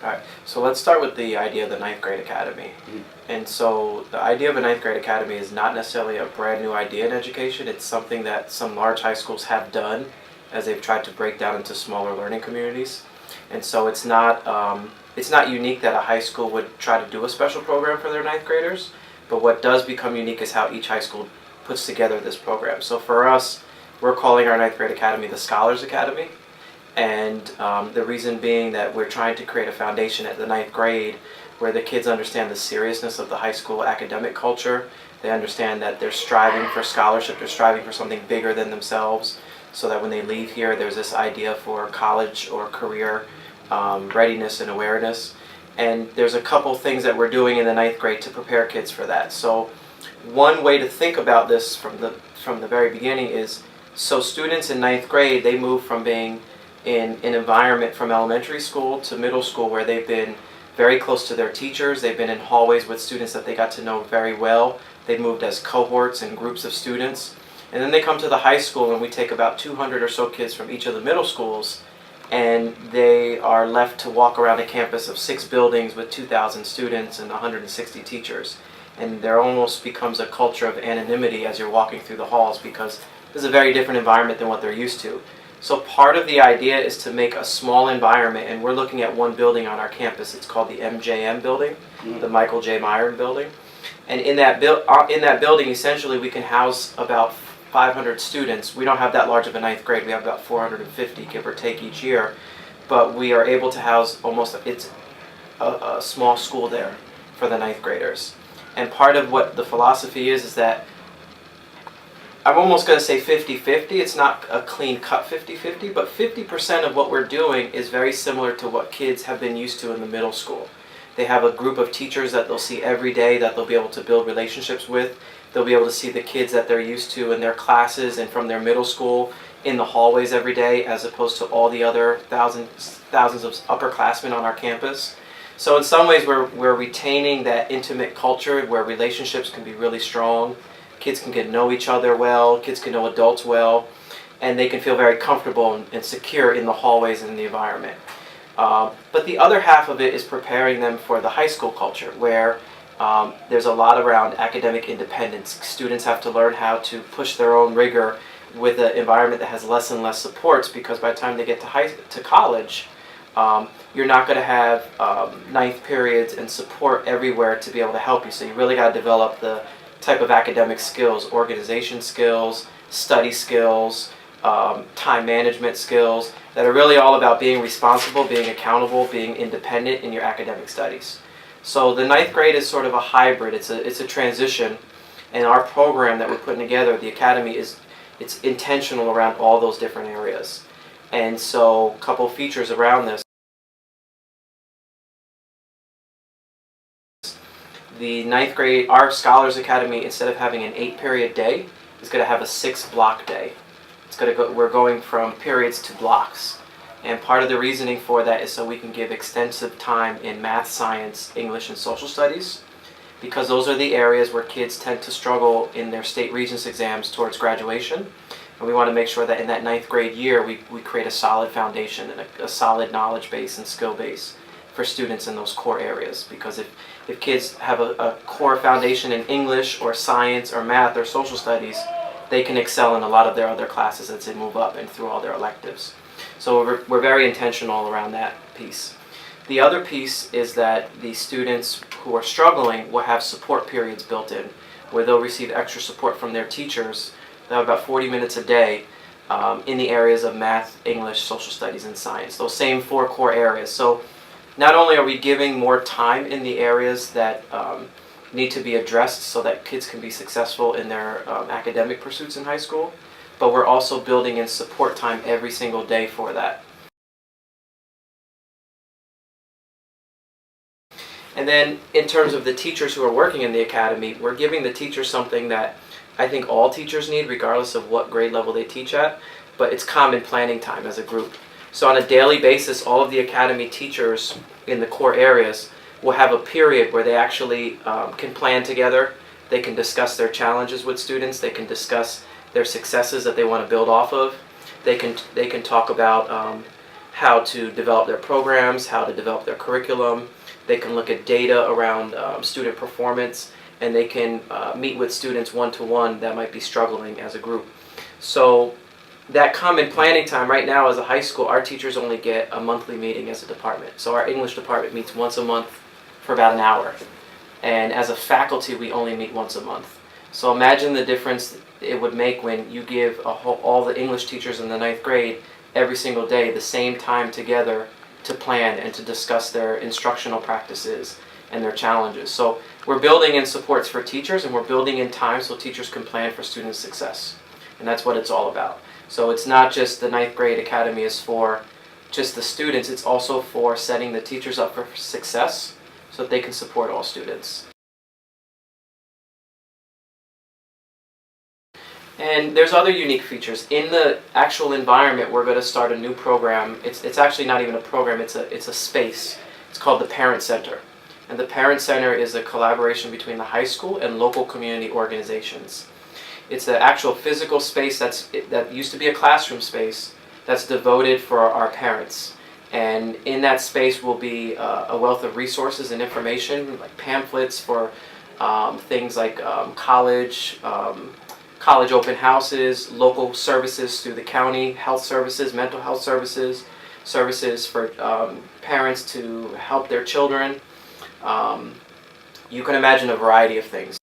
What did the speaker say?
All right, so let's start with the idea of the ninth grade academy. And so the idea of a ninth grade academy is not necessarily a brand new idea in education. It's something that some large high schools have done as they've tried to break down into smaller learning communities. And so it's not unique that a high school would try to do a special program for their ninth graders, but what does become unique is how each high school puts together this program. So for us, we're calling our ninth grade academy the Scholars Academy. And the reason being that we're trying to create a foundation at the ninth grade where the kids understand the seriousness of the high school academic culture. They understand that they're striving for scholarship, they're striving for something bigger than themselves, so that when they leave here, there's this idea for college or career readiness and awareness. And there's a couple things that we're doing in the ninth grade to prepare kids for that. So one way to think about this from the very beginning is, so students in ninth grade, they move from being in an environment from elementary school to middle school where they've been very close to their teachers. They've been in hallways with students that they got to know very well. They've moved as cohorts and groups of students. And then they come to the high school, and we take about 200 or so kids from each of the middle schools, and they are left to walk around a campus of 6 buildings with 2,000 students and 160 teachers. And there almost becomes a culture of anonymity as you're walking through the halls, because this is a very different environment than what they're used to. So part of the idea is to make a small environment, and we're looking at one building on our campus. It's called the MJM building, the Michael J. Myron building. And in that building, essentially, we can house about 500 students. We don't have that large of a ninth grade. We have about 450, give or take, each year. But we are able to house it's a small school there for the ninth graders. And part of what the philosophy is that I'm almost going to say 50-50. It's not a clean-cut 50-50, but 50% of what we're doing is very similar to what kids have been used to in the middle school. They have a group of teachers that they'll see every day that they'll be able to build relationships with. They'll be able to see the kids that they're used to in their classes and from their middle school in the hallways every day, as opposed to all the other thousands of upperclassmen on our campus. So in some ways, we're retaining that intimate culture where relationships can be really strong. Kids can get to know each other well, kids can know adults well, and they can feel very comfortable and secure in the hallways and in the environment. But the other half of it is preparing them for the high school culture, where there's a lot around academic independence. Students have to learn how to push their own rigor with an environment that has less and less supports, because by the time they get to college, you're not going to have ninth periods and support everywhere to be able to help you. So you really got to develop the type of academic skills, organization skills, study skills, time management skills that are really all about being responsible, being accountable, being independent in your academic studies. So the ninth grade is sort of a hybrid. It's a transition, and our program that we're putting together, the academy, it's intentional around all those different areas. And so a couple features around this. The ninth grade, our Scholars Academy, instead of having an 8-period day, is going to have a 6-block day. We're going from periods to blocks. And part of the reasoning for that is so we can give extensive time in math, science, English, and social studies, because those are the areas where kids tend to struggle in their state regents exams towards graduation. And we want to make sure that in that ninth grade year, we create a solid foundation and a solid knowledge base and skill base for students in those core areas. Because if kids have a core foundation in English or science or math or social studies, they can excel in a lot of their other classes as they move up and through all their electives. So we're very intentional around that piece. The other piece is that the students who are struggling will have support periods built in, where they'll receive extra support from their teachers. They'll have about 40 minutes a day in the areas of math, English, social studies, and science. Those same 4 core areas. So not only are we giving more time in the areas that need to be addressed so that kids can be successful in their academic pursuits in high school, but we're also building in support time every single day for that. And then in terms of the teachers who are working in the academy, we're giving the teachers something that I think all teachers need, regardless of what grade level they teach at, but it's common planning time as a group. So on a daily basis, all of the academy teachers in the core areas will have a period where they actually can plan together. They can discuss their challenges with students. They can discuss their successes that they want to build off of. They can talk about how to develop their programs, how to develop their curriculum. They can look at data around student performance, and they can meet with students one-to-one that might be struggling as a group. So that common planning time right now as a high school, our teachers only get a monthly meeting as a department. So our English department meets once a month for about an hour. And as a faculty, we only meet once a month. So imagine the difference it would make when you give all the English teachers in the 9th grade every single day the same time together to plan and to discuss their instructional practices and their challenges. So we're building in supports for teachers, and we're building in time so teachers can plan for student success. And that's what it's all about. So it's not just the 9th grade academy is for just the students, it's also for setting the teachers up for success so that they can support all students. And there's other unique features. In the actual environment, we're going to start a new program. It's actually not even a program, it's a space. It's called the Parent Center. And the Parent Center is a collaboration between the high school and local community organizations. It's an actual physical space that used to be a classroom space that's devoted for our parents. And in that space will be a wealth of resources and information, like pamphlets for things like college open houses, local services through the county, health services, mental health services, services for parents to help their children. You can imagine a variety of things.